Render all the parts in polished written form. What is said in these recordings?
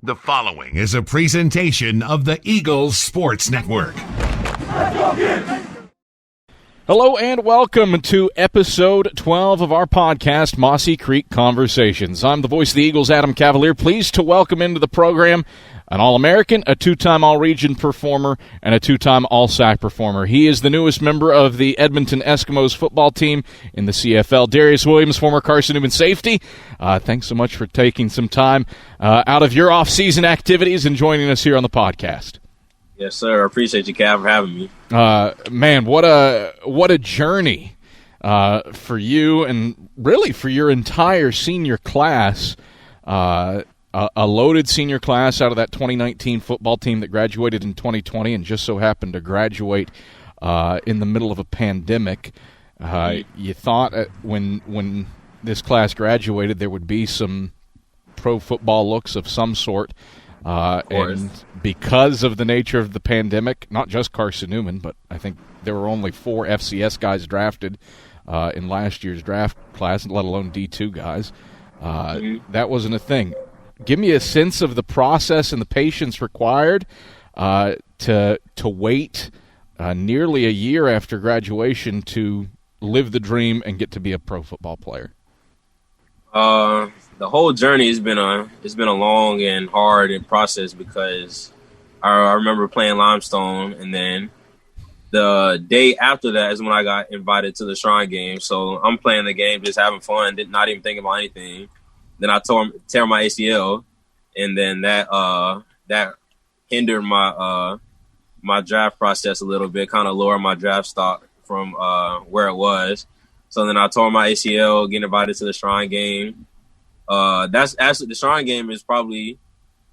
The following is a presentation of the Eagles Sports Network. Hello and welcome to episode 12 of our podcast, Mossy Creek Conversations. I'm the voice of the Eagles, Adam Cavalier. Pleased to welcome into the program an All-American, a two-time All-Region performer, and a two-time All-SAC performer. He is the newest member of the Edmonton Eskimos football team in the CFL. Darius Williams, former Carson-Newman safety. Thanks so much for taking some time out of your off-season activities and joining us here on the podcast. Yes, sir. I appreciate you, Cav, for having me. Man, what a journey for you and really for your entire senior class. A loaded senior class out of that 2019 football team that graduated in 2020 and just so happened to graduate in the middle of a pandemic. You thought when this class graduated there would be some pro football looks of some sort. And because of the nature of the pandemic, not just Carson-Newman, but I think there were only 4 FCS guys drafted in last year's draft class, let alone D2 guys. That wasn't a thing. Give me a sense of the process and the patience required to wait nearly a year after graduation to live the dream and get to be a pro football player. The whole journey has been a long and hard process because I remember playing Limestone, and then the day after that is when I got invited to the Shrine game. So I'm playing the game, just having fun, not even thinking about anything. Then I tear my ACL, and then that hindered my my draft process a little bit, kind of lowered my draft stock from where it was. So then I tore my ACL, getting invited to the Shrine game. That's actually the Shrine game is probably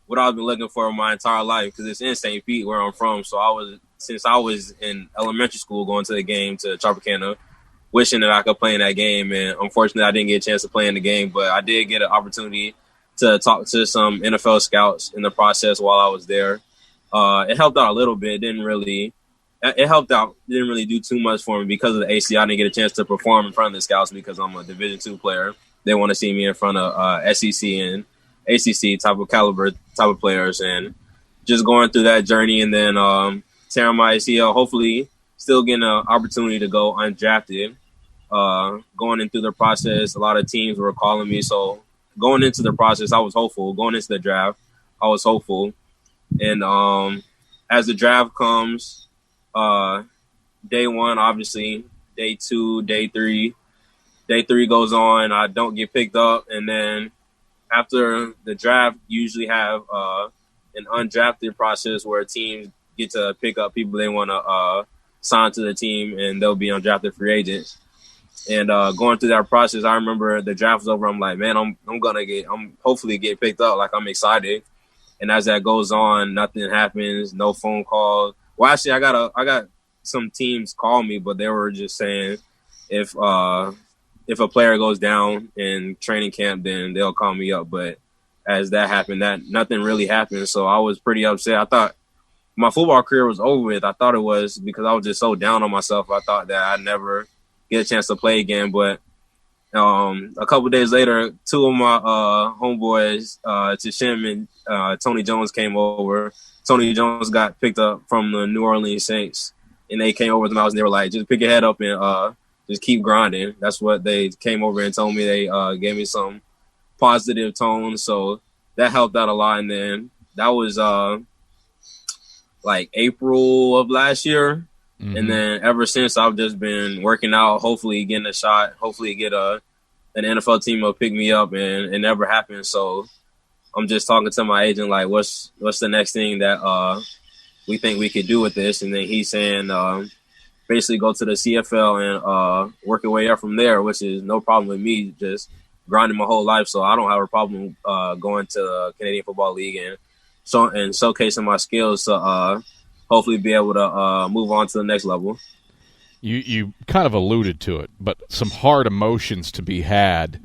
what I've been looking for my entire life because it's in St. Pete, where I'm from. So since I was in elementary school, going to the game to Tropicana, wishing that I could play in that game. And unfortunately, I didn't get a chance to play in the game, but I did get an opportunity to talk to some NFL scouts in the process while I was there. It helped out a little bit. It helped out. Didn't really do too much for me because of the ACL. I didn't get a chance to perform in front of the scouts because I'm a Division II player. They want to see me in front of SEC and ACC type of caliber type of players, and just going through that journey and then tearing my ACL, hopefully still getting an opportunity to go undrafted. Going into the process, a lot of teams were calling me. So going into the process, I was hopeful. Going into the draft, I was hopeful. And as the draft comes, day 1, obviously, day 2, day 3. Day 3 goes on, I don't get picked up. And then after the draft, usually have an undrafted process where teams get to pick up people they want to sign to the team, and they'll be undrafted free agents. And going through that process, I remember the draft was over. I'm like, man, I'm hopefully get picked up. Like, I'm excited. And as that goes on, nothing happens. No phone call. Well, actually, I got some teams call me, but they were just saying if a player goes down in training camp, then they'll call me up. But as that happened, nothing really happened. So I was pretty upset. I thought my football career was over with. I thought it was because I was just so down on myself. I thought that I'd never get a chance to play again. But a couple of days later, 2 of my homeboys, Tishim and Tony Jones, came over. Tony Jones got picked up from the New Orleans Saints, and they came over to my house and they were like, just pick your head up and just keep grinding. That's what they came over and told me. They gave me some positive tone, so that helped out a lot. And then that was like April of last year. Mm-hmm. And then ever since, I've just been working out, hopefully getting a shot, hopefully get an NFL team will pick me up, and it never happened. So I'm just talking to my agent like, what's the next thing that we think we could do with this? And then he's saying basically go to the CFL and work your way up from there, which is no problem with me, just grinding my whole life. So I don't have a problem going to the Canadian Football League and showcasing my skills to hopefully be able to move on to the next level. You kind of alluded to it, but some hard emotions to be had,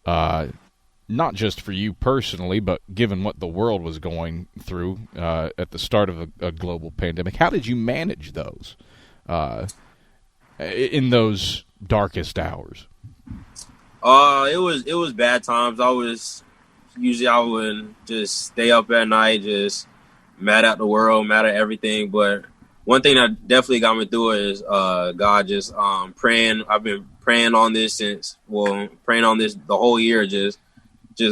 not just for you personally, but given what the world was going through at the start of a global pandemic. How did you manage those in those darkest hours? It was bad times. I was Usually I would just stay up at night, just mad at the world, mad at everything. But one thing that definitely got me through it is God just praying. I've been praying on this praying on this the whole year. Just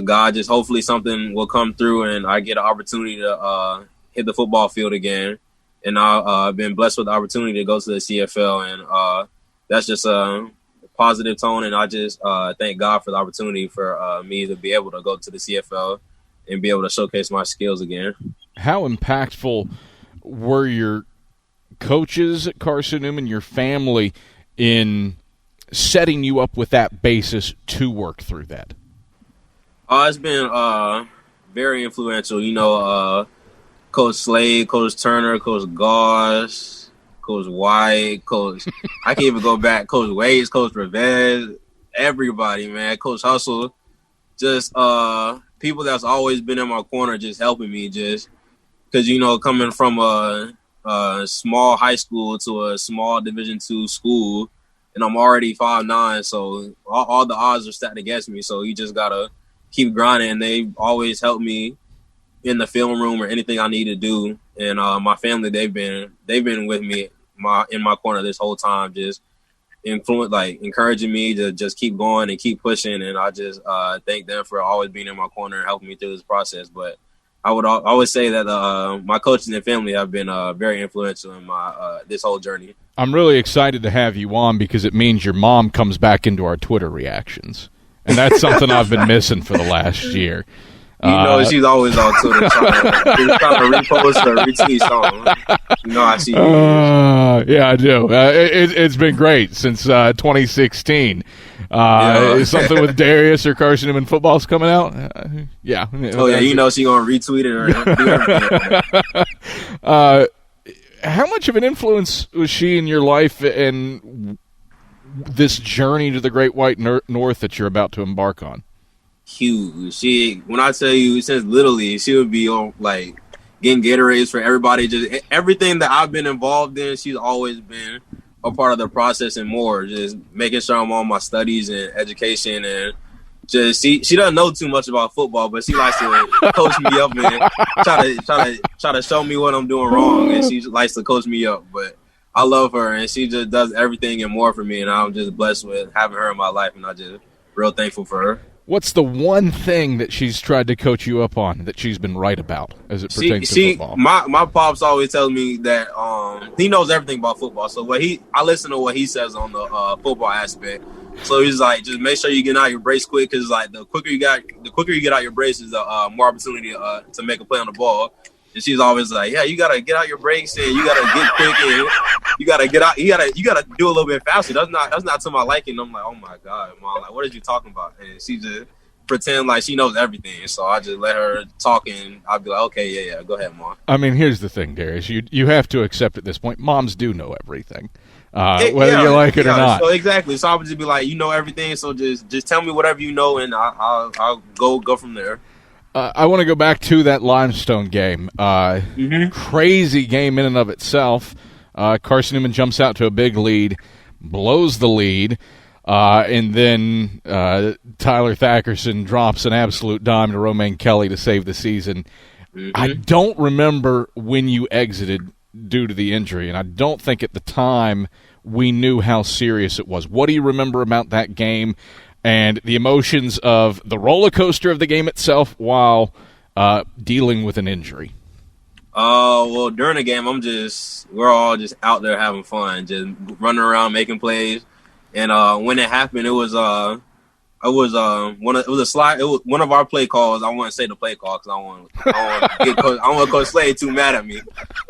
God, just hopefully something will come through and I get an opportunity to hit the football field again. And I've been blessed with the opportunity to go to the CFL, and that's just a positive tone. And I just thank God for the opportunity for me to be able to go to the CFL and be able to showcase my skills again. How impactful were your coaches at Carson-Newman, your family, in setting you up with that basis to work through that? It's been very influential. Coach Slade, Coach Turner, Coach Goss, Coach White, Coach – I can even go back. Coach Waits, Coach Revez, everybody, man. Coach Hustle. Just people that's always been in my corner just helping me just because, coming from a small high school to a small Division II school, and I'm already 5'9", so all the odds are stacked against me. So you just got to keep grinding. They've always helped me in the film room or anything I need to do. And my family, they've been with me in my corner this whole time, just encouraging me to just keep going and keep pushing. And I just thank them for always being in my corner and helping me through this process. But I would always say that my coaches and family have been very influential in my this whole journey. I'm really excited to have you on because it means your mom comes back into our Twitter reactions. And that's something I've been missing for the last year. She's always on Twitter trying to repost or retweet something. I see you. Yeah, I do. It's been great since 2016. Is something with Darius or Carson-Newman football's coming out? Yeah. Oh, yeah, she's going to retweet it or do everything. How much of an influence was she in your life and this journey to the Great White North that you're about to embark on? Huge. When I tell you, since literally, she would be on getting Gatorades for everybody. Just everything that I've been involved in, she's always been a part of the process and more. Just making sure I'm on my studies and education, and just she doesn't know too much about football, but she likes to coach me up and try to show me what I'm doing wrong, and she likes to coach me up. But I love her, and she just does everything and more for me, and I'm just blessed with having her in my life, and I'm just real thankful for her. What's the one thing that she's tried to coach you up on that she's been right about as it pertains to football? My pops always tells me that he knows everything about football. So I listen to what he says on the football aspect. So he's like, just make sure you get out your brace quick, because the quicker you get out your braces, the more opportunity to make a play on the ball. And she's always like, yeah, you gotta get out your brakes and you gotta get quick and you gotta get out. You gotta do a little bit faster. That's not to my liking. I'm like, oh my God, Mom, what are you talking about? And she just pretend like she knows everything. So I just let her talk, and I'll be like, okay, yeah, go ahead, Mom. I mean, here's the thing, Darius. You have to accept at this point, moms do know everything, whether you like it or not. So exactly. So I would just be like, you know everything. So just tell me whatever you know, and I'll go from there. I want to go back to that Limestone game. Crazy game in and of itself. Carson-Newman jumps out to a big lead, blows the lead, and then Tyler Thackerson drops an absolute dime to Romaine Kelly to save the season. I don't remember when you exited due to the injury, and I don't think at the time we knew how serious it was. What do you remember about that game and the emotions of the roller coaster of the game itself while dealing with an injury? Well, during the game, we're all just out there having fun, just running around making plays. And when it happened, it was one of our play calls. I wouldn't say the play call because I want Coach Slade too mad at me.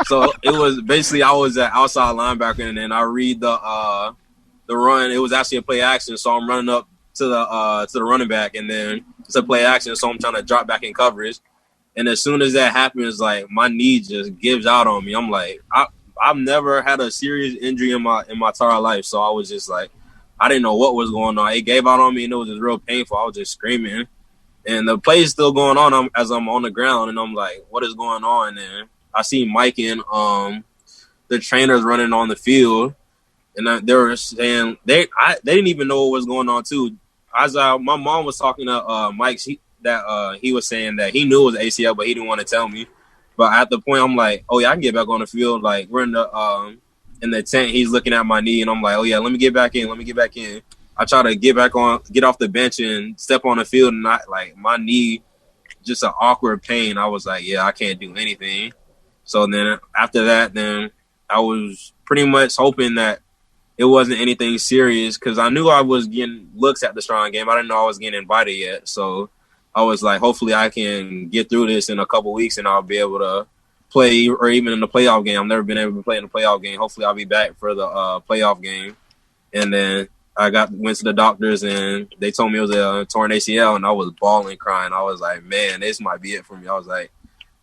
So it was basically I was an outside linebacker, and then I read the run. It was actually a play action, so I'm running up to the running back, and then it's a play action, so I'm trying to drop back in coverage. And as soon as that happens, my knee just gives out on me. I'm like, I've never had a serious injury in my entire life, so I was just like, I didn't know what was going on. It gave out on me, and it was just real painful. I was just screaming, and the play is still going on as I'm on the ground, and I'm like, what is going on? And I see Mike and the trainers running on the field, and they were saying they didn't even know what was going on too. As my mom was talking to Mike, that he was saying that he knew it was ACL, but he didn't want to tell me. But at the point, I'm like, oh yeah, I can get back on the field. Like we're in the tent. He's looking at my knee, and I'm like, oh yeah, let me get back in. I try to get off the bench and step on the field, and my knee, just an awkward pain. I was like, yeah, I can't do anything. So then after that, then I was pretty much hoping that it wasn't anything serious because I knew I was getting looks at the Strong game. I didn't know I was getting invited yet. So I was like, hopefully I can get through this in a couple weeks and I'll be able to play, or even in the playoff game. I've never been able to play in the playoff game. Hopefully I'll be back for the playoff game. And then I went to the doctors and they told me it was a torn ACL, and I was bawling, crying. I was like, man, this might be it for me. I was like,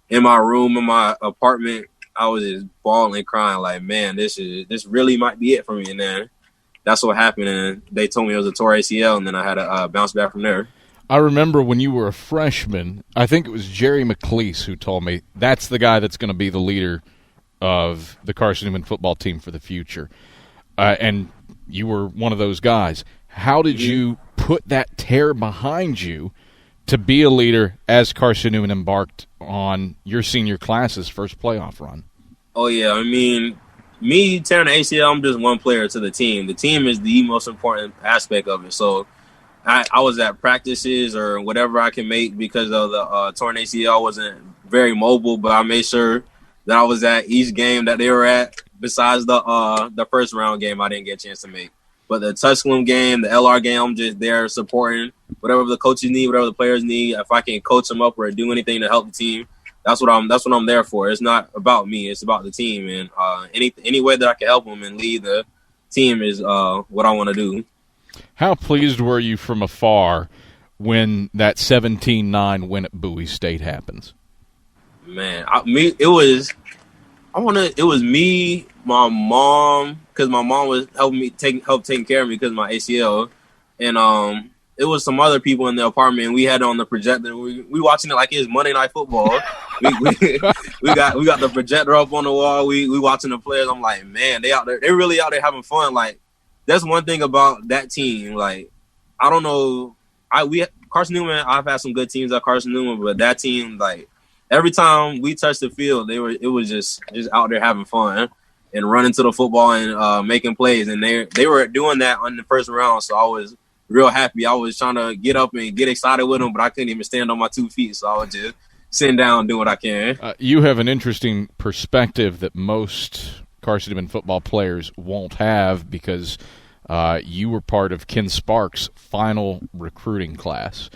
in my room, in my apartment, I was just bawling, crying, like, man, this really might be it for me. And then that's what happened, and they told me it was a torn ACL, and then I had to bounce back from there. I remember when you were a freshman, I think it was Jerry McLeese who told me that's the guy that's going to be the leader of the Carson-Newman football team for the future. And you were one of those guys. How did you put that tear behind you to be a leader as Carson-Newman embarked on your senior class's first playoff run? Oh, yeah. I mean, me tearing the ACL, I'm just one player to the team. The team is the most important aspect of it. So I was at practices or whatever I can make because of the torn ACL. I wasn't very mobile, but I made sure that I was at each game that they were at, besides the first round game I didn't get a chance to make. But the Tusculum game, the LR game, I'm just there supporting whatever the coaches need, whatever the players need. If I can coach them up or do anything to help the team, that's what I'm there for. It's not about me; it's about the team. And any way that I can help them and lead the team is what I want to do. How pleased were you from afar when that 17-9 win at Bowie State happens? Man, it was me, my mom, because my mom was helping me taking care of me because of my ACL, and it was some other people in the apartment. And we had it on the projector. We watching it like it's Monday Night Football. we got the projector up on the wall. We watching the players. I'm like, man, they really out there having fun. Like, that's one thing about that team. Like, I don't know, Carson-Newman. I've had some good teams at Carson-Newman, but that team, like, every time we touched the field, it was just out there having fun and running to the football and making plays. And they were doing that on the first round, so I was real happy. I was trying to get up and get excited with them, but I couldn't even stand on my 2 feet, so I was just sitting down and doing what I can. You have an interesting perspective that most Carson-Newman football players won't have because you were part of Ken Sparks' final recruiting class.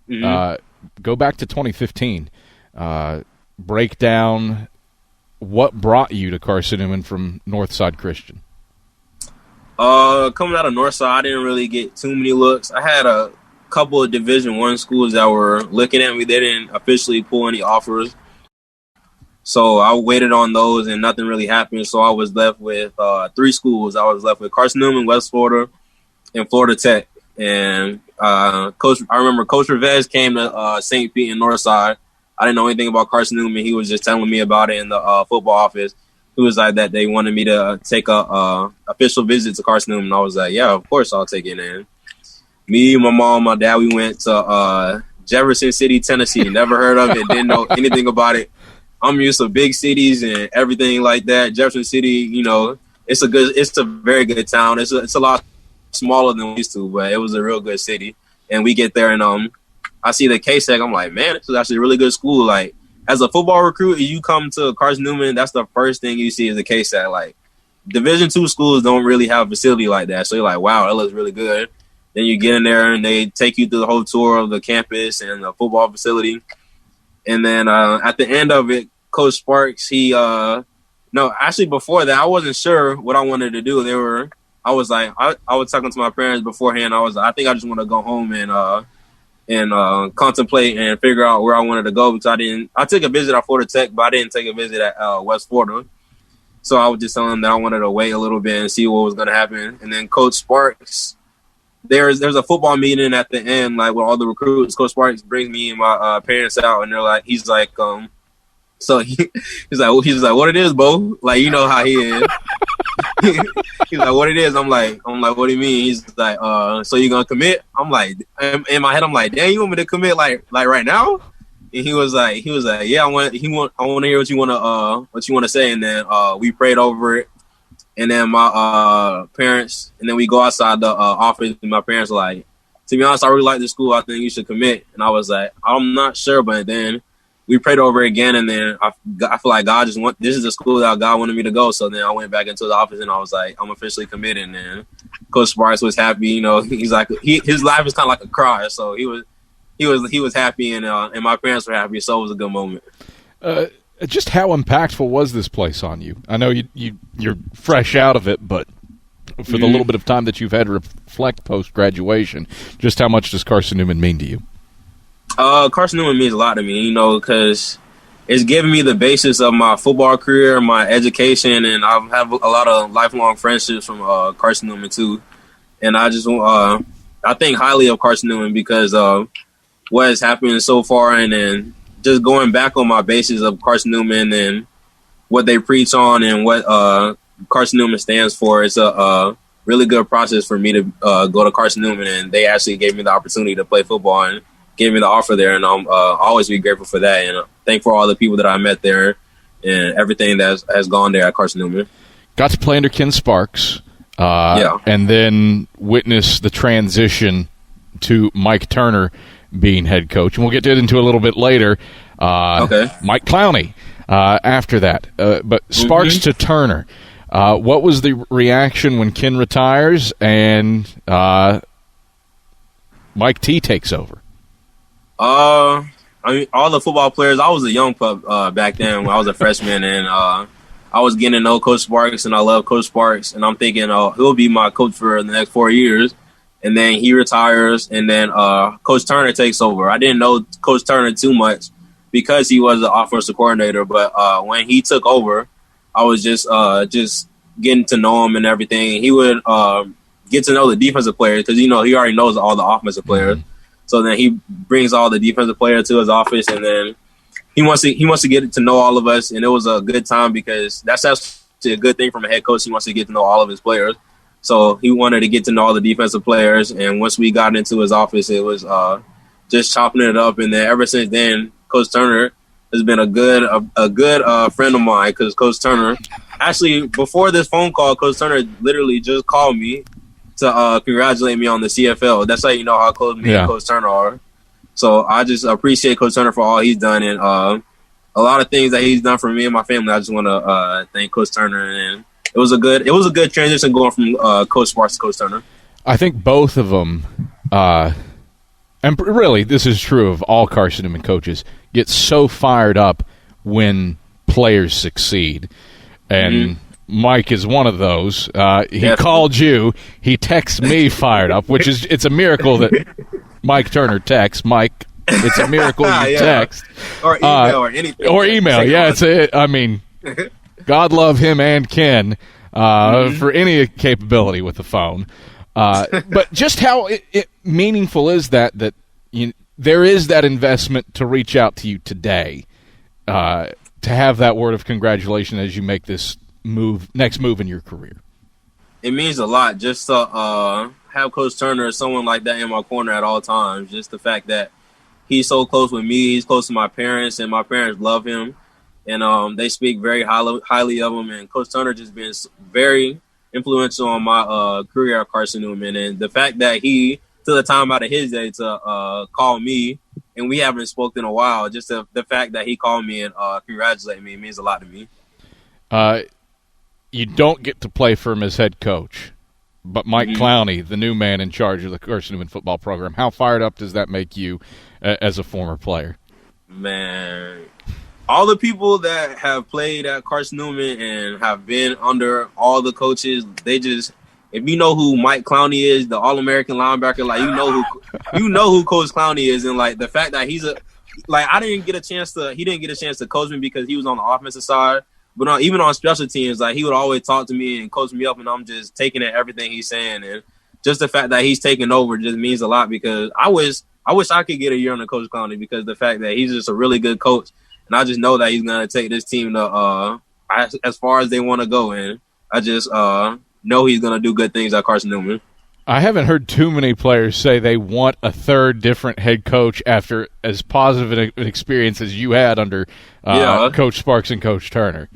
Mm-hmm. Go back to 2015. Break down what brought you to Carson-Newman from Northside Christian. Coming out of Northside, I didn't really get too many looks. I had a couple of Division I schools that were looking at me. They didn't officially pull any offers, so I waited on those, and nothing really happened. So I was left with 3 schools. I was left with Carson-Newman, West Florida, and Florida Tech. And I remember Coach Rivez came to St. Pete and Northside. I didn't know anything about Carson-Newman. He was just telling me about it in the football office. He was like that they wanted me to take a official visit to Carson-Newman. I was like, yeah, of course I'll take it in. Me, my mom, my dad, we went to Jefferson City, Tennessee. Never heard of it. Didn't know anything about it. I'm used to big cities and everything like that. Jefferson City, you know, it's a very good town. It's a lot smaller than we used to, but it was a real good city. And we get there and I see the KSEC. I'm like, man, this is actually a really good school. Like, as a football recruit, you come to Carson-Newman, that's the first thing you see is the KSEC. Like, Division II schools don't really have a facility like that. So you're like, wow, that looks really good. Then you get in there and they take you through the whole tour of the campus and the football facility. And then at the end of it, Coach Sparks, before that, I wasn't sure what I wanted to do. I was talking to my parents beforehand. I think I just want to go home and contemplate and figure out where I wanted to go because I took a visit at Florida Tech, but I didn't take a visit at West Florida. So I was just telling them that I wanted to wait a little bit and see what was going to happen. And then Coach Sparks, there's a football meeting at the end, like with all the recruits. Coach Sparks brings me and my parents out, and he's like, what it is, Bo? Like, you know how he is. He's like, what it is? I'm like, what do you mean? He's like, so you gonna commit? I'm like, in my head, I'm like, damn, you want me to commit like right now? And he was like, yeah, I want to hear what you wanna say. And then we prayed over it. And then my parents, and then we go outside the office, and my parents were like, to be honest, I really like this school. I think you should commit. And I was like, I'm not sure, but then we prayed over it again, and then I feel like God this is the school that God wanted me to go. So then I went back into the office, and I was like, I'm officially committed. And then Coach Sparks was happy. You know, he's like, his life is kind of like a cry. So he was happy, and my parents were happy. So it was a good moment. Just how impactful was this place on you? I know you're fresh out of it, but for the little bit of time that you've had to reflect post-graduation, just how much does Carson-Newman mean to you? Carson-Newman means a lot to me, you know, because it's given me the basis of my football career, my education, and I have a lot of lifelong friendships from Carson-Newman too. And I just I think highly of Carson-Newman because of what has happened so far, and then just going back on my basis of Carson-Newman and what they preach on and what Carson-Newman stands for. It's a really good process for me to go to Carson-Newman, and they actually gave me the opportunity to play football and gave me the offer there, and I'm always be grateful for that, and thankful for all the people that I met there and everything that has gone there at Carson-Newman. Got to play under Ken Sparks, and then witness the transition to Mike Turner being head coach, and we'll get into a little bit later. Mike Clowney after that, but Sparks to Turner. What was the reaction when Ken retires and Mike T takes over? I mean, all the football players. I was a young pup back then when I was a freshman, and I was getting to know Coach Sparks, and I love Coach Sparks. And I'm thinking, he'll be my coach for the next 4 years. And then he retires, and then Coach Turner takes over. I didn't know Coach Turner too much because he was the offensive coordinator. But when he took over, I was just getting to know him and everything. He would get to know the defensive players because, you know, he already knows all the offensive players. So then he brings all the defensive players to his office, and then he wants to get to know all of us. And it was a good time because that's actually a good thing from a head coach. He wants to get to know all of his players. So he wanted to get to know all the defensive players. And once we got into his office, it was just chopping it up. And then ever since then, Coach Turner has been a good friend of mine because Coach Turner, actually, before this phone call, Coach Turner literally just called me to congratulate me on the CFL. That's how you know how close me and Coach Turner are. So I just appreciate Coach Turner for all he's done, and a lot of things that he's done for me and my family. I just want to thank Coach Turner, and it was a good transition going from Coach Sparks to Coach Turner. I think both of them, and really this is true of all Carson-Newman coaches, get so fired up when players succeed, and Mike is one of those. He called you. He texts me fired up, which is it's a miracle that Mike Turner texts. Mike, it's a miracle you text. Or email or anything. Or email, I mean, God love him and Ken for any capability with the phone. But just how it meaningful is that there is that investment to reach out to you today, to have that word of congratulations as you make this next move in your career. It means a lot just to have Coach Turner, someone like that in my corner at all times. Just the fact that he's so close with me, he's close to my parents, and my parents love him, and they speak very highly of him. And Coach Turner just been very influential on my career at Carson-Newman, and the fact that he took the time out of his day to call me, and we haven't spoken in a while. Just the fact that he called me and congratulated me means a lot to me. You don't get to play for him as head coach, but Mike Clowney, the new man in charge of the Carson-Newman football program, how fired up does that make you as a former player? Man, all the people that have played at Carson-Newman and have been under all the coaches, if you know who Mike Clowney is, the All-American linebacker, like you know who Coach Clowney is, and like the fact that he didn't get a chance to coach me because he was on the offensive side. But even on special teams, like he would always talk to me and coach me up, and I'm just taking in everything he's saying. And just the fact that he's taking over just means a lot because I wish I could get a year under Coach Clowney because the fact that he's just a really good coach, and I just know that he's gonna take this team to as far as they want to go. And I just know he's gonna do good things at Carson-Newman. I haven't heard too many players say they want a third different head coach after as positive an experience as you had under Coach Sparks and Coach Turner.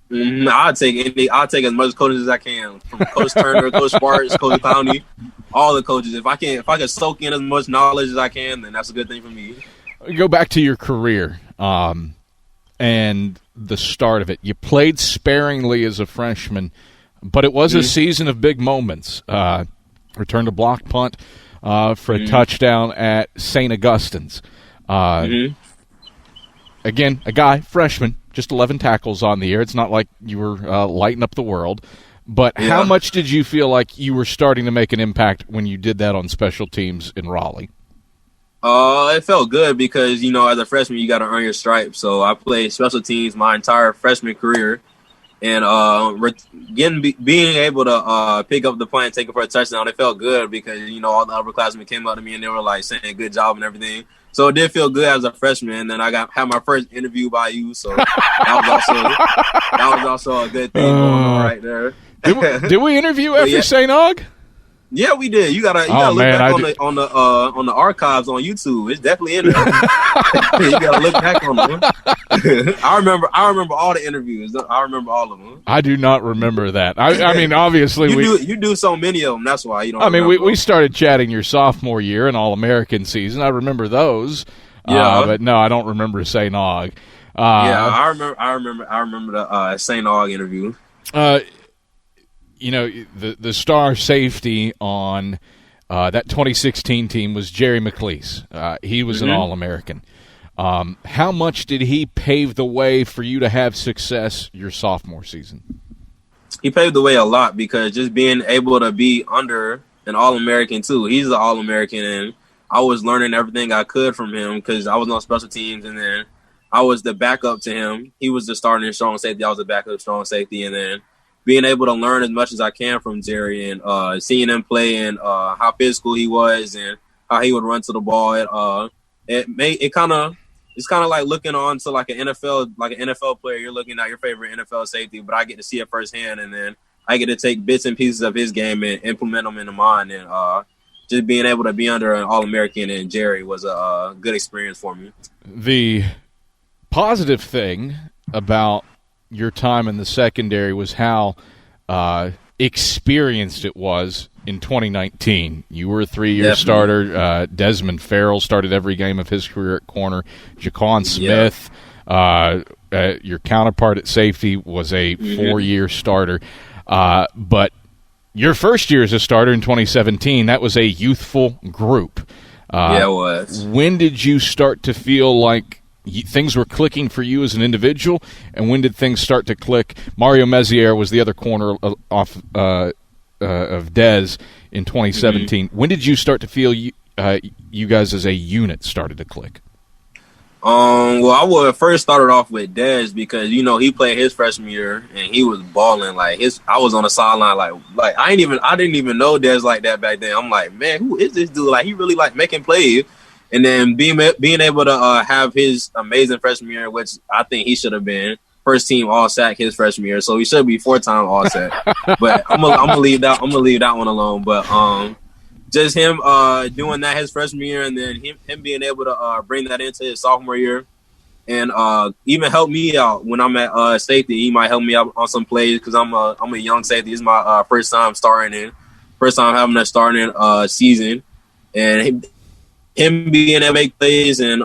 I'll take as much coaches as I can, from Coach Turner, Coach Sparks, Coach Clowney, all the coaches. If I can soak in as much knowledge as I can, then that's a good thing for me. Go back to your career and the start of it. You played sparingly as a freshman, but it was a season of big moments. Returned a block punt for a touchdown at St. Augustine's. Again, a guy, freshman, just 11 tackles on the year. It's not like you were lighting up the world. But how much did you feel like you were starting to make an impact when you did that on special teams in Raleigh? It felt good because, as a freshman, you got to earn your stripes. So I played special teams my entire freshman career. And being able to pick up the punt and take it for a touchdown, it felt good because, all the upperclassmen came up to me and they were like saying good job and everything. So it did feel good as a freshman. And then I had my first interview by you. So that was also a good thing going on right there. Did we interview after St. Aug? Yeah, we did. You gotta look back on the archives on YouTube. It's definitely in there. You gotta look back on them. I remember all the interviews. I remember all of them. I do not remember that. I mean, obviously you do so many of them. That's why you don't. I mean, we started chatting your sophomore year and All-American season. I remember those. Yeah, but no, I don't remember St. Aug. I remember the St. Aug interview. The star safety on that 2016 team was Jerry McLeese. He was an All-American. How much did he pave the way for you to have success your sophomore season? He paved the way a lot because just being able to be under an All-American too. He's an All-American, and I was learning everything I could from him because I was on special teams, and then I was the backup to him. He was the starting strong safety. I was the backup strong safety, and then being able to learn as much as I can from Jerry and seeing him play and how physical he was and how he would run to the ball. It's kind of like looking on to like an NFL player. You're looking at your favorite NFL safety, but I get to see it firsthand, and then I get to take bits and pieces of his game and implement them into mine. And just being able to be under an All-American and Jerry was a good experience for me. The positive thing about your time in the secondary was how experienced it was in 2019. You were a 3-year starter. Desmond Farrell started every game of his career at corner. Jaquan Smith, your counterpart at safety, was a 4-year starter. But your first year as a starter in 2017, that was a youthful group. It was. When did you start to feel like things were clicking for you as an individual, and when did things start to click? Mario Mezier was the other corner off of Dez in 2017. When did you start to feel you guys as a unit started to click? Well, I would first started off with Dez because he played his freshman year and he was balling. I was on the sideline like I didn't even know Dez like that back then. I'm like, man, who is this dude? Like, he really making plays. And then being able to have his amazing freshman year, which I think he should have been first team All-SAC his freshman year, so he should be 4-time All-SAC. But I'm gonna leave that one alone. But just him doing that his freshman year, and then him being able to bring that into his sophomore year, and even help me out when I'm at safety. He might help me out on some plays because I'm a young safety. It's my first time having a starting season, and him being able to make plays and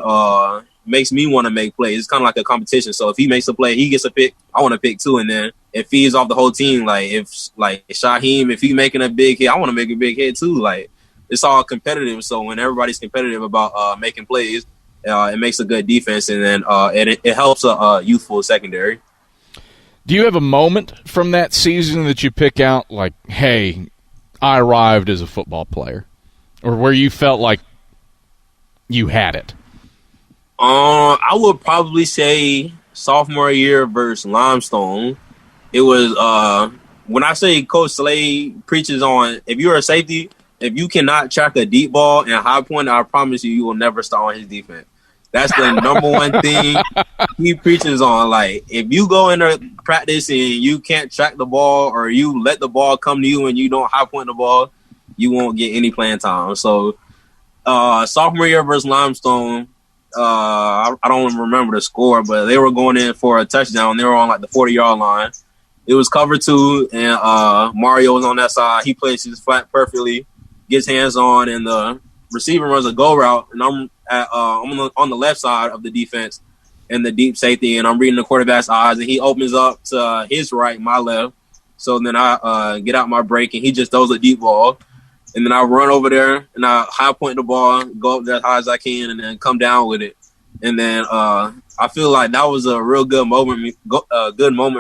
makes me want to make plays. It's kind of like a competition. So if he makes a play, he gets a pick. I want to pick too, and then it feeds off the whole team. If Shaheem, if he's making a big hit, I want to make a big hit too. It's all competitive. So when everybody's competitive about making plays, it makes a good defense, and then it helps a youthful secondary. Do you have a moment from that season that you pick out, like, hey, I arrived as a football player, or where you felt like you had it? I would probably say sophomore year versus Limestone. It was when I say Coach Slade preaches on, if you're a safety, if you cannot track a deep ball and high point, I promise you will never start on his defense. That's the number one thing he preaches on. Like, if you go into practice and you can't track the ball or you let the ball come to you and you don't high point the ball, you won't get any playing time. So, sophomore year versus Limestone, I don't even remember the score, but they were going in for a touchdown. They were on like the 40-yard line. It was cover 2, and Mario was on that side. He plays his flat perfectly, gets hands on, and the receiver runs a go route, and I'm on the left side of the defense and the deep safety, and I'm reading the quarterback's eyes, and he opens up to his right, my left. So then I get out my break, and he just throws a deep ball. And then I run over there, and I high point the ball, go up there as high as I can, and then come down with it. And then I feel like that was a real good moment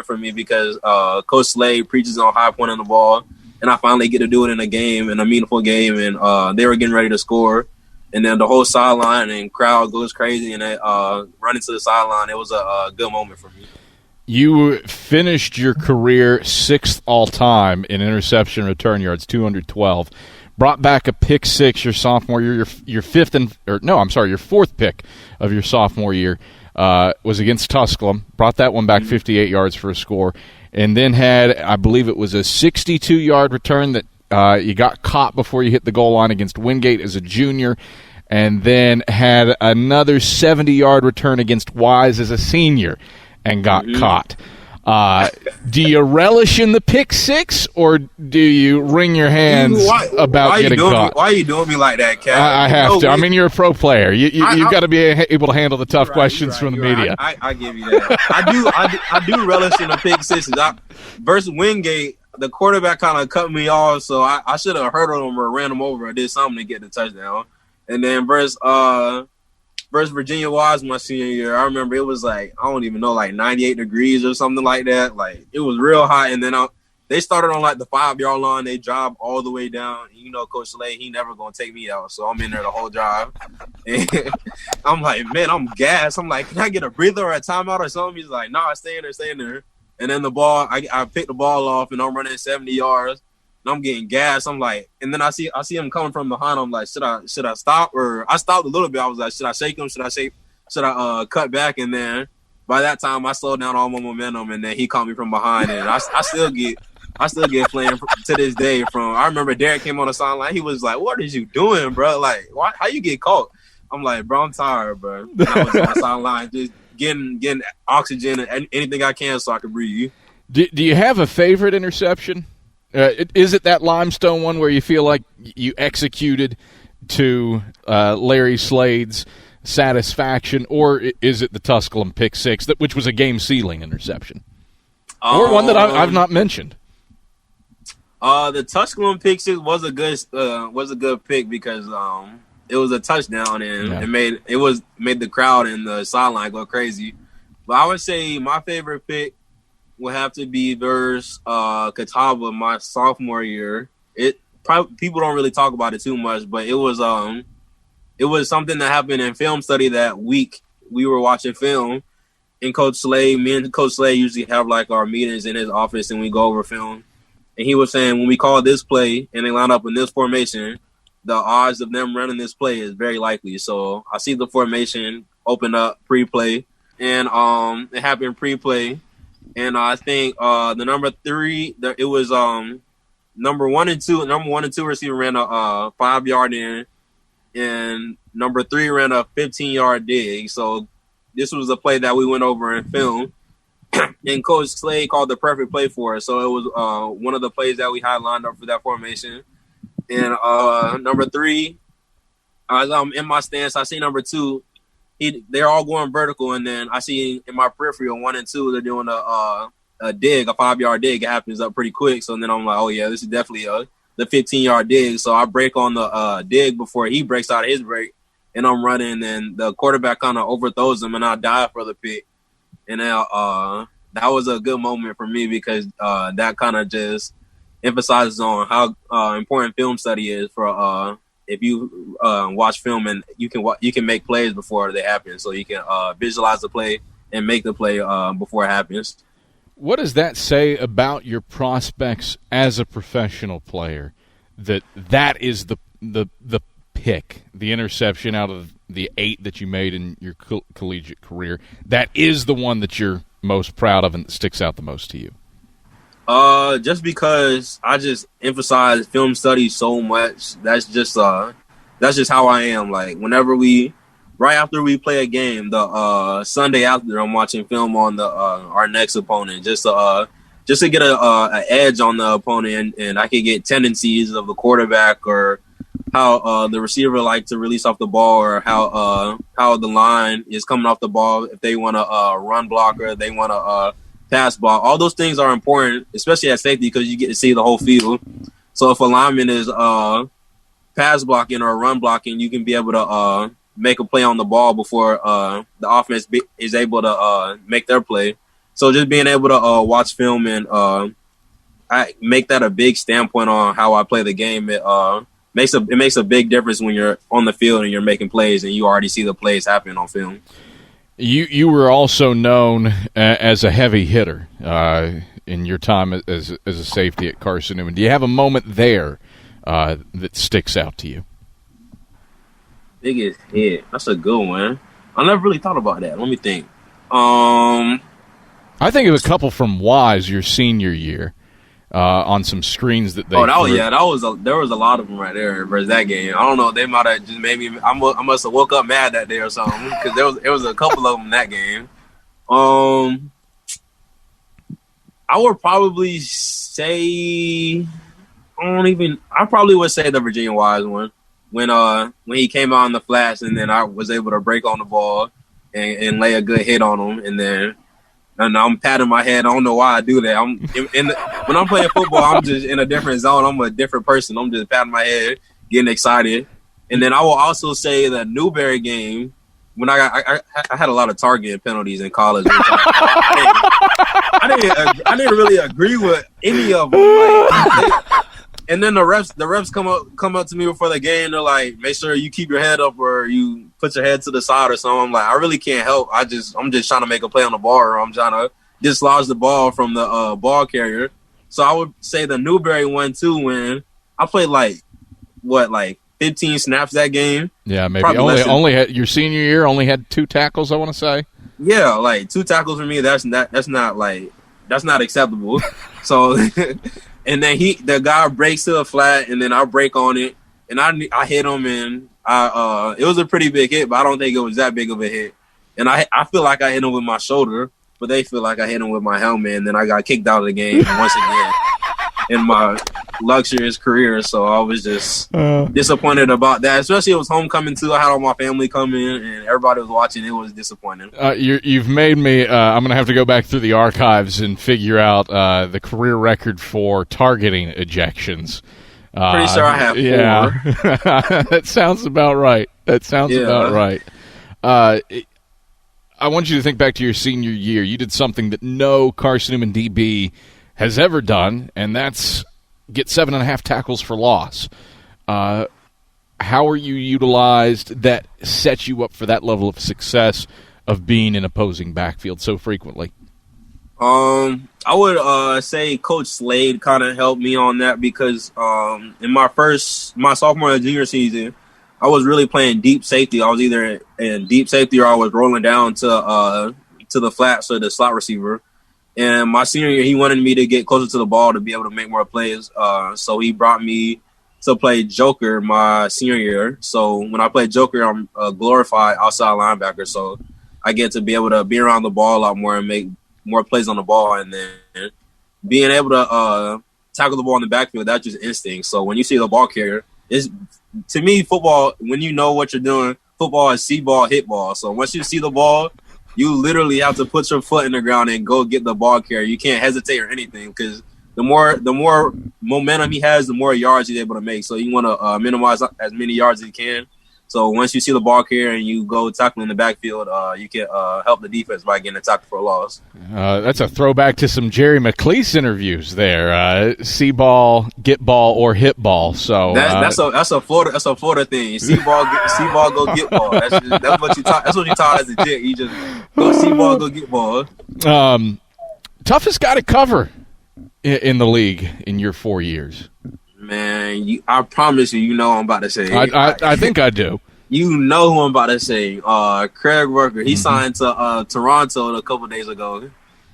for me because Coach Slade preaches on high pointing the ball, and I finally get to do it in a game, in a meaningful game, and they were getting ready to score. And then the whole sideline and crowd goes crazy, and they run into the sideline. It was a good moment for me. You finished your career 6th all-time in interception return yards, 212. Brought back a pick 6 your sophomore year. Your fourth pick of your sophomore year was against Tusculum. Brought that one back 58 yards for a score. And then had, I believe it was a 62-yard return that you got caught before you hit the goal line against Wingate as a junior. And then had another 70-yard return against Wise as a senior and got caught. Do you relish in the pick 6, or do you wring your hands about getting caught? Why are you doing me like that, Cat? I have to. I mean, you're a pro player. You've got to be able to handle the tough questions from the media. I give you that. I do relish in the pick 6s. Versus Wingate, the quarterback kind of cut me off, so I should have hurdled him or ran him over or did something to get the touchdown. And then versus Virginia Wise my senior year, I remember it was like, I don't even know, like 98 degrees or something like that. Like, it was real hot. And then they started on like the 5-yard line. They drive all the way down. You know, Coach Slade, he never going to take me out. So I'm in there the whole drive. And I'm like, man, I'm gassed. I'm like, can I get a breather or a timeout or something? He's like, nah, stay in there. And then the ball, I picked the ball off and I'm running 70 yards. And I'm getting gassed. I'm like, and then I see him coming from behind. I'm like, should I stop? Or I stopped a little bit. I was like, should I shake him? Should I cut back? And then by that time, I slowed down all my momentum, and then he caught me from behind. And I still get flamed to this day. I remember Derek came on the sideline. He was like, "What is you doing, bro? Like, how you get caught?" I'm like, "Bro, I'm tired, bro." And I was on the sideline, just getting oxygen and anything I can so I can breathe. Do you have a favorite interception? Is it that Limestone one where you feel like you executed to Larry Slade's satisfaction, or is it the Tusculum pick 6, which was a game-sealing interception, or one that I've not mentioned? The Tusculum pick 6 was a good pick because it was a touchdown and it made the crowd and the sideline go crazy. But I would say my favorite pick would have to be versus Catawba my sophomore year. People don't really talk about it too much, but it was something that happened in film study that week. We were watching film, and me and Coach Slade usually have like our meetings in his office, and we go over film. And he was saying when we call this play and they line up in this formation, the odds of them running this play is very likely. So I see the formation open up pre-play, and it happened pre-play. And I think the number 3, it was number 1 and 2. Number 1 and 2 receiver ran a 5-yard in, and number 3 ran a 15-yard dig. So this was a play that we went over in film, and Coach Slade called the perfect play for us. So it was one of the plays that we had lined up for that formation. And number 3, as I'm in my stance, I see number 2. They're all going vertical, and then I see in my peripheral 1 and 2, they're doing a dig, a 5-yard dig. It happens up pretty quick. So then I'm like, oh yeah, this is definitely the 15-yard dig. So I break on the dig before he breaks out of his break, and I'm running, and the quarterback kind of overthrows him, and I dive for the pick. And that was a good moment for me because that kind of just emphasizes on how important film study is for if you watch film, and you can make plays before they happen, so you can visualize the play and make the play before it happens. What does that say about your prospects as a professional player? That is the pick, the interception out of the 8 that you made in your collegiate career, that is the one that you're most proud of and that sticks out the most to you? Just because I just emphasize film study so much. That's just how I am. Like right after we play a game, the Sunday after, I'm watching film on our next opponent, just to get a edge on the opponent, and I can get tendencies of the quarterback or how the receiver like to release off the ball, or how the line is coming off the ball, if they want to run block or they want to pass block. All those things are important, especially at safety, because you get to see the whole field. So if a lineman is pass blocking or run blocking, you can be able to make a play on the ball before the offense is able to make their play. So just being able to watch film and I make that a big standpoint on how I play the game. It makes a big difference when you're on the field and you're making plays and you already see the plays happen on film. You were also known as a heavy hitter in your time as a safety at Carson-Newman. Do you have a moment there that sticks out to you? Biggest hit. That's a good one. I never really thought about that. Let me think. I think of a couple from Wise your senior year on some screens that they. There was a lot of them right there versus that game. I don't know. They might have just made me. I must have woke up mad that day or something, because there was a couple of them in that game. I would probably say I probably would say the Virginia Wise one when he came out in the flats, and then I was able to break on the ball and lay a good hit on him, and then. And I'm patting my head. I don't know why I do that. When I'm playing football, I'm just in a different zone. I'm a different person. I'm just patting my head, getting excited. And then I will also say the Newberry game, when I had a lot of targeting penalties in college. I didn't really agree with any of them. And then the refs come up to me before the game. They're like, make sure you keep your head up or you put your head to the side or something. I'm like, I really can't help. I'm just trying to make a play on the ball, or I'm trying to dislodge the ball from the ball carrier. So I would say the Newberry one too, when I played 15 snaps that game. Yeah, maybe only had your senior year. Only had 2 tackles, I want to say. Yeah, 2 tackles for me. That's not acceptable. So. And then the guy breaks to the flat, and then I break on it, and I hit him, and it was a pretty big hit, but I don't think it was that big of a hit. And I feel like I hit him with my shoulder, but they feel like I hit him with my helmet, and then I got kicked out of the game once again in my luxurious career. So I was just disappointed about that, especially it was homecoming too. I had all my family come in, and everybody was watching. It was disappointing. You've made me I'm going to have to go back through the archives and figure out the career record for targeting ejections. Pretty sure I have 4. Yeah. That sounds about right. I want you to think back to your senior year. You did something that no Carson-Newman DB has ever done, and that's get 7.5 tackles for loss. How are you utilized that sets you up for that level of success of being in opposing backfield so frequently? I would say Coach Slade kind of helped me on that, because in my sophomore and junior season, I was really playing deep safety. I was either in deep safety or I was rolling down to the flats or the slot receiver. And my senior year, he wanted me to get closer to the ball to be able to make more plays. So he brought me to play Joker my senior year. So when I play Joker, I'm a glorified outside linebacker. So I get to be able to be around the ball a lot more and make more plays on the ball. And then being able to tackle the ball in the backfield, that's just instinct. So when you see the ball carrier, to me, football, when you know what you're doing, football is see ball, hit ball. So once you see the ball, you literally have to put your foot in the ground and go get the ball carrier. You can't hesitate or anything, because the more momentum he has, the more yards he's able to make. So you want to minimize as many yards as you can. So once you see the ball carrier and you go tackle in the backfield, you can help the defense by getting a tackle for a loss. That's a throwback to some Jerry McLeese interviews there. See ball, get ball, or hit ball. So that's a Florida thing. See ball, go get ball. That's what you taught. That's what you taught as a jit. You just go see ball, go get ball. Toughest guy to cover in the league in your 4 years. Man, I promise you, you know what I'm about to say. I think I do. You know who I'm about to say. Craig Rucker. He signed to Toronto a couple days ago,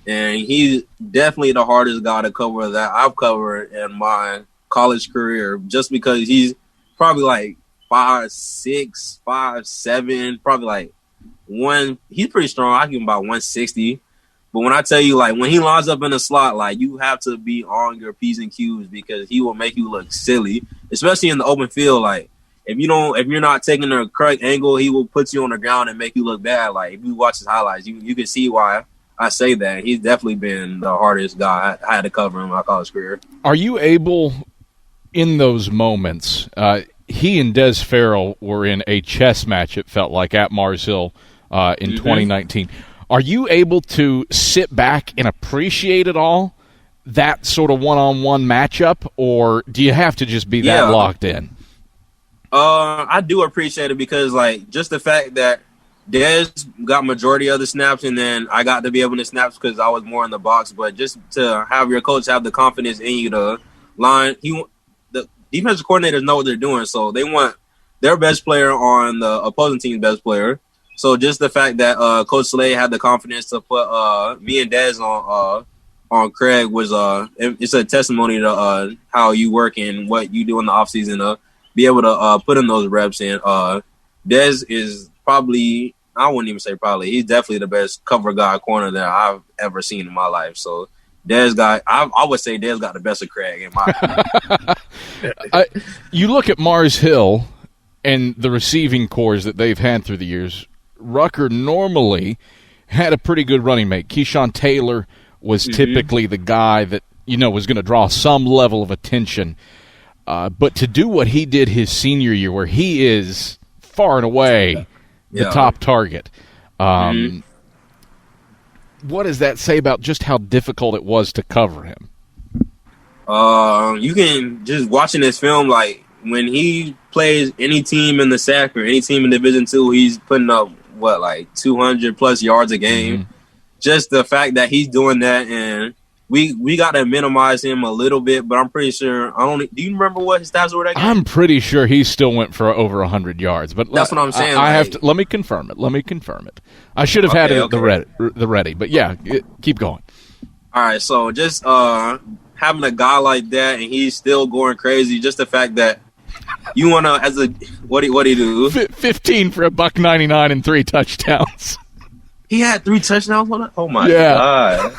and he's definitely the hardest guy to cover that I've covered in my college career. Just because he's probably like 5'6", 5'7", probably like one. He's pretty strong. I give him about 160. But when I tell you, like, when he lines up in the slot, like, you have to be on your P's and Q's because he will make you look silly, especially in the open field. Like, if you're not taking the correct angle, he will put you on the ground and make you look bad. Like, if you watch his highlights, you can see why I say that. He's definitely been the hardest guy I had to cover in my college career. Are you able, in those moments, he and Des Farrell were in a chess match, it felt like, at Mars Hill in 2019. Are you able to sit back and appreciate it all, that sort of one-on-one matchup, or do you have to just be that locked in? I do appreciate it because, like, just the fact that Des got majority of the snaps and then I got to be able to snap because I was more in the box. But just to have your coach have the confidence in you to line, the defensive coordinators know what they're doing, so they want their best player on the opposing team's best player. So just the fact that Coach Slade had the confidence to put me and Dez on Craig was it's a testimony to how you work and what you do in the offseason to be able to put in those reps. And Dez is probably, I wouldn't even say probably, he's definitely the best cover guy corner that I've ever seen in my life. So Dez got, I would say Dez got the best of Craig in my opinion. You look at Mars Hill and the receiving cores that they've had through the years. Rucker normally had a pretty good running mate. Keyshawn Taylor was typically the guy that, was going to draw some level of attention. But to do what he did his senior year, where he is far and away the top target, what does that say about just how difficult it was to cover him? You can just watching this film, like, when he plays any team in the SAC or any team in Division II, he's putting up, 200-plus yards a game. Just the fact that he's doing that, and we got to minimize him a little bit, but I'm pretty sure – do you remember what his stats were that game? I'm pretty sure he still went for over 100 yards. But that's what I'm saying. I have to – let me confirm it. I should have had it at the ready. But, yeah, keep going. All right, so just having a guy like that and he's still going crazy, just the fact that you want to, as a what do you do? 15 for $199 and 3 touchdowns. He had 3 touchdowns on it. Oh my god!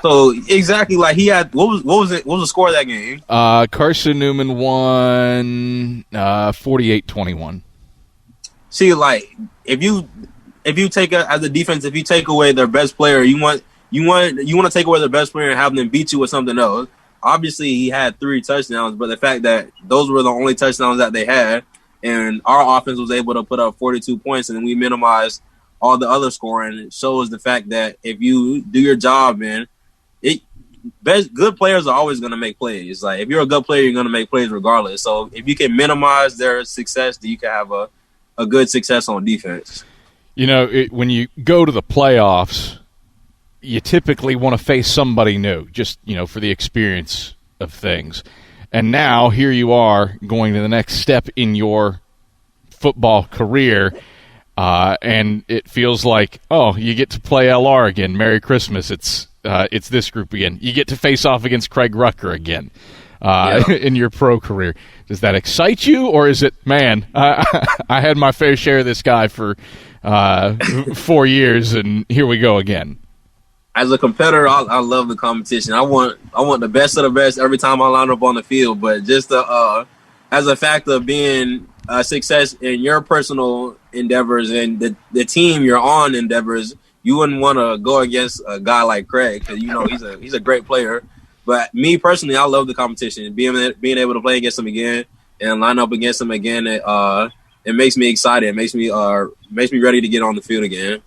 So exactly, like he had. What was it? What was the score of that game? Carson-Newman won 48-21. See, like if you take as a defense, if you take away their best player, you want to take away their best player and have them beat you with something else. Obviously, he had 3 touchdowns, but the fact that those were the only touchdowns that they had, and our offense was able to put up 42 points, and we minimized all the other scoring, it shows the fact that if you do your job, man, good players are always going to make plays. Like, if you're a good player, you're going to make plays regardless. So if you can minimize their success, then you can have a good success on defense. When you go to the playoffs, you typically want to face somebody new, just, for the experience of things. And now here you are going to the next step in your football career, and it feels like, you get to play LR again. Merry Christmas. It's this group again. You get to face off against Craig Rucker again in your pro career. Does that excite you, or is it, man, I had my fair share of this guy for 4 years, and here we go again? As a competitor, I love the competition. I want the best of the best every time I line up on the field. But just as a fact of being a success in your personal endeavors and the team you're on endeavors, you wouldn't want to go against a guy like Craig because he's a great player. But me personally, I love the competition. Being able to play against him again and line up against him again, it makes me excited. It makes me ready to get on the field again.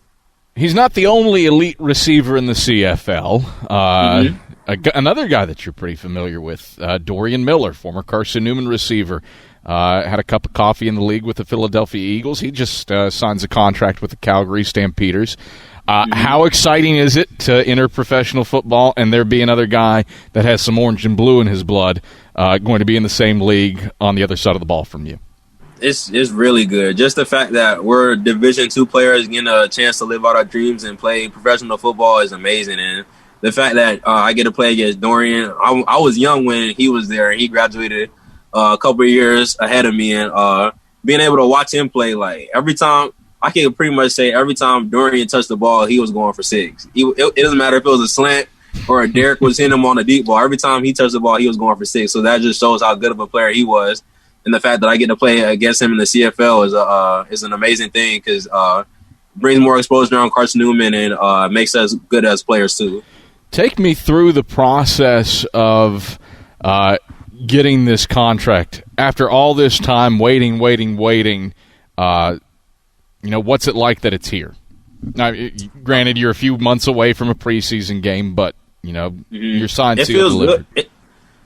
He's not the only elite receiver in the CFL. Another guy that you're pretty familiar with, Dorian Miller, former Carson-Newman receiver, had a cup of coffee in the league with the Philadelphia Eagles. He just signs a contract with the Calgary Stampeders. How exciting is it to enter professional football and there be another guy that has some orange and blue in his blood going to be in the same league on the other side of the ball from you? It's really good. Just the fact that we're Division II players getting a chance to live out our dreams and play professional football is amazing. And the fact that I get to play against Dorian, I was young when he was there, and he graduated a couple of years ahead of me. And being able to watch him play, like every time, I can pretty much say every time Dorian touched the ball, he was going for 6. It doesn't matter if it was a slant or a Derek was hitting him on a deep ball. Every time he touched the ball, he was going for 6. So that just shows how good of a player he was. And the fact that I get to play against him in the CFL is an amazing thing because brings more exposure on Carson-Newman and makes us good as players too. Take me through the process of getting this contract. After all this time waiting, what's it like that it's here? Now, granted, you're a few months away from a preseason game, but, you're signed, sealed, delivered.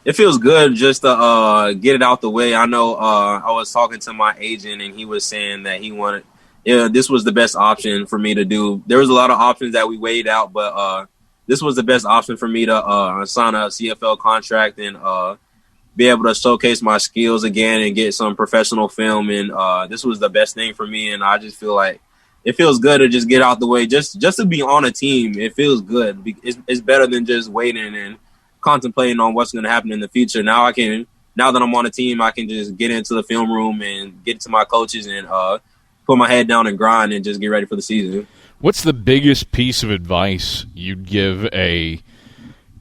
It feels good just to get it out the way. I know I was talking to my agent, and he was saying that he wanted this was the best option for me to do. There was a lot of options that we weighed out, but this was the best option for me to sign a CFL contract and be able to showcase my skills again and get some professional film. And this was the best thing for me, and I just feel like it feels good to just get out the way. Just to be on a team, it feels good. It's better than just waiting and contemplating on what's going to happen in the future. Now that I'm on a team, I can just get into the film room and get to my coaches and put my head down and grind and just get ready for the season. What's the biggest piece of advice you'd give a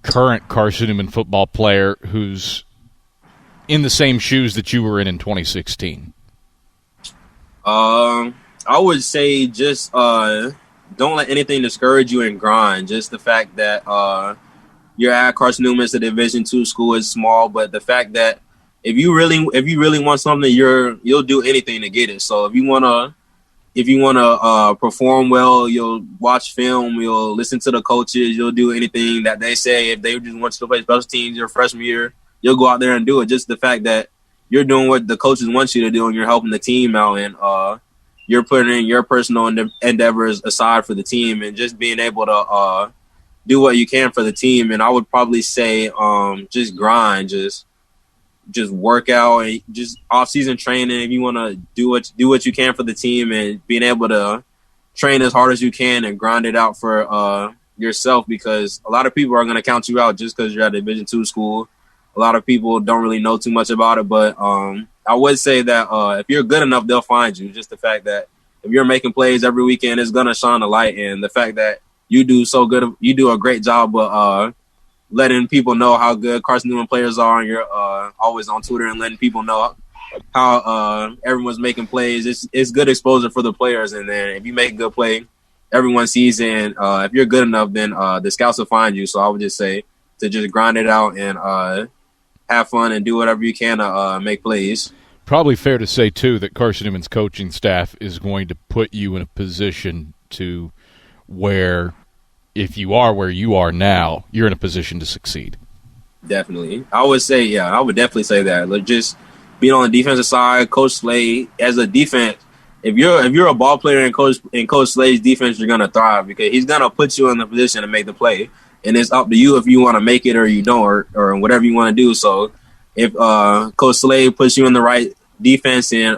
current Carson-Newman football player who's in the same shoes that you were in 2016? I would say just don't let anything discourage you and grind. Just the fact that you're at Carson-Newman, it's a Division II school, it's small, but the fact that if you really want something, you'll do anything to get it. So if you wanna perform well, you'll watch film, you'll listen to the coaches, you'll do anything that they say. If they just want you to play special teams your freshman year, you'll go out there and do it. Just the fact that you're doing what the coaches want you to do and you're helping the team out and you're putting in your personal endeavors aside for the team and just being able to do what you can for the team. And I would probably say just grind, just work out and just off-season training. If you want to do what you can for the team and being able to train as hard as you can and grind it out for yourself, because a lot of people are going to count you out just because you're at a Division II school. A lot of people don't really know too much about it, but I would say that if you're good enough, they'll find you. Just the fact that if you're making plays every weekend, it's going to shine a light. And the fact that you do a great job of letting people know how good Carson-Newman players are, and you're always on Twitter and letting people know how everyone's making plays. It's good exposure for the players, and then if you make a good play, everyone sees it. And if you're good enough, then the scouts will find you. So I would just say to just grind it out and have fun and do whatever you can to make plays. Probably fair to say, too, that Carson-Newman's coaching staff is going to put you in a position to where if you are where you are now, you're in a position to succeed. Definitely. I would definitely say that. Like, just being on the defensive side, Coach Slade, as a defense, if you're a ball player in Coach Slade's defense, you're going to thrive because he's going to put you in the position to make the play. And it's up to you if you want to make it or you don't or whatever you want to do. So if Coach Slade puts you in the right defense and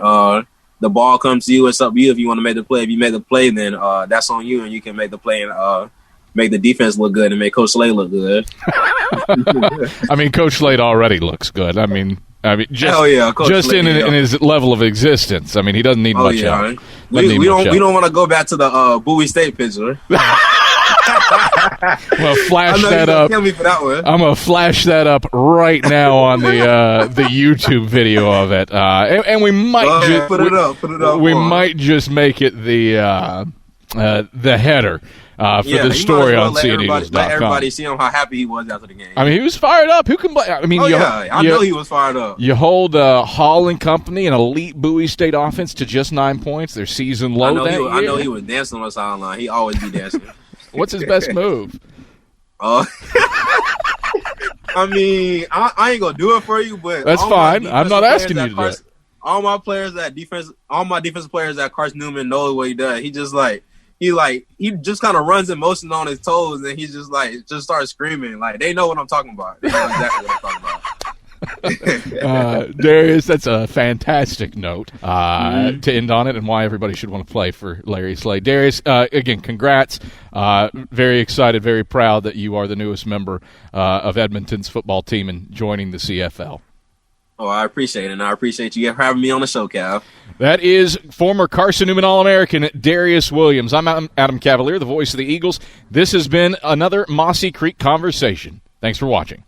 the ball comes to you, it's up to you if you want to make the play. If you make the play, then that's on you, and you can make the play and make the defense look good and make Coach Slade look good. I mean, Coach Slade already looks good. I mean, just, hell yeah, Coach just Slade, in his level of existence. I mean, he doesn't need much help. We don't want to go back to the Bowie State picture. Well, flash that up. Kill me for that one. I'm gonna flash that up right now on the YouTube video of it, and we might just put it up. We might just make it the header for the story on CNEagles.com. Let everybody see him how happy he was after the game. I mean, he was fired up. Who can blame? I mean, I know he was fired up. You hold Hall and Company, an elite Bowie State offense, to just 9 points. Their season low I know he was dancing on the sideline. He always be dancing. What's his best move? I mean, I ain't gonna do it for you, but that's fine. I'm not asking you to do it. All my defensive players at Carson-Newman know what he does. He just he just kind of runs in motion on his toes, and he just starts screaming. Like, they know what I'm talking about. They know exactly what I'm talking about. Darius, that's a fantastic note to end on it, and why everybody should want to play for Larry Slade. Darius, again, congrats. Very excited, very proud that you are the newest member of Edmonton's football team and joining the CFL. Oh, I appreciate it, and I appreciate you having me on the show, Cal. That is former Carson-Newman All-American Darius Williams. I'm Adam Cavalier, the voice of the Eagles. This has been another Mossy Creek Conversation. Thanks for watching.